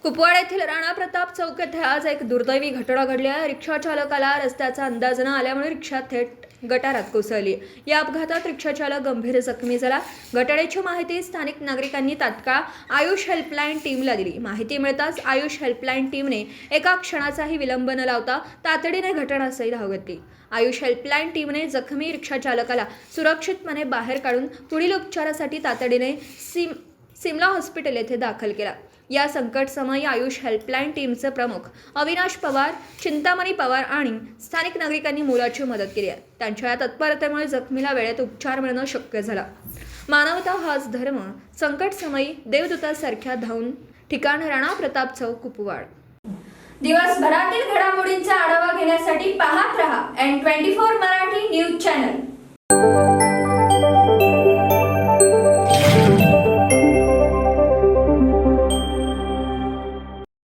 कुपवाड येथील राणा प्रताप चौक येथे आज एक दुर्दैवी घटना घडली आहे। रिक्षा चालकाला रस्त्याचा अंदाज न आल्यामुळे रिक्षा थेट गटारात कोसळली। या अपघातात रिक्षा चालक गंभीर जखमी झाला। घटनेची माहिती स्थानिक नागरिकांनी तात्काळ आयुष हेल्पलाईन टीमला दिली। माहिती मिळताच आयुष हेल्पलाईन टीमने एका क्षणाचाही विलंब न लावता तातडीने घटनास्थळी धाव घेतली। आयुष हेल्पलाईन टीमने जखमी रिक्षा चालकाला सुरक्षितपणे बाहेर काढून पुढील उपचारासाठी तातडीने सिमला हॉस्पिटल येथे दाखल केला। या संकट समयी आयुष हेल्पलाईन टीमचे प्रमुख अविनाश पवार, चिंतामणी पवार आणि स्थानिक नागरिकांनी मोलाची मदत केली आहे। त्यांच्या या तत्परतेमुळे जखमीला वेळेत उपचार मिळणं शक्य झालं। मानवता हाच धर्म। संकट समयी देवदूतासारख्या धावून ठिकाण राणा प्रताप चौक, कुपवाड। दिवसभरातील घडामोडींचा आढावा घेण्यासाठी पाहत रहा N24 मराठी न्यूज चॅनल।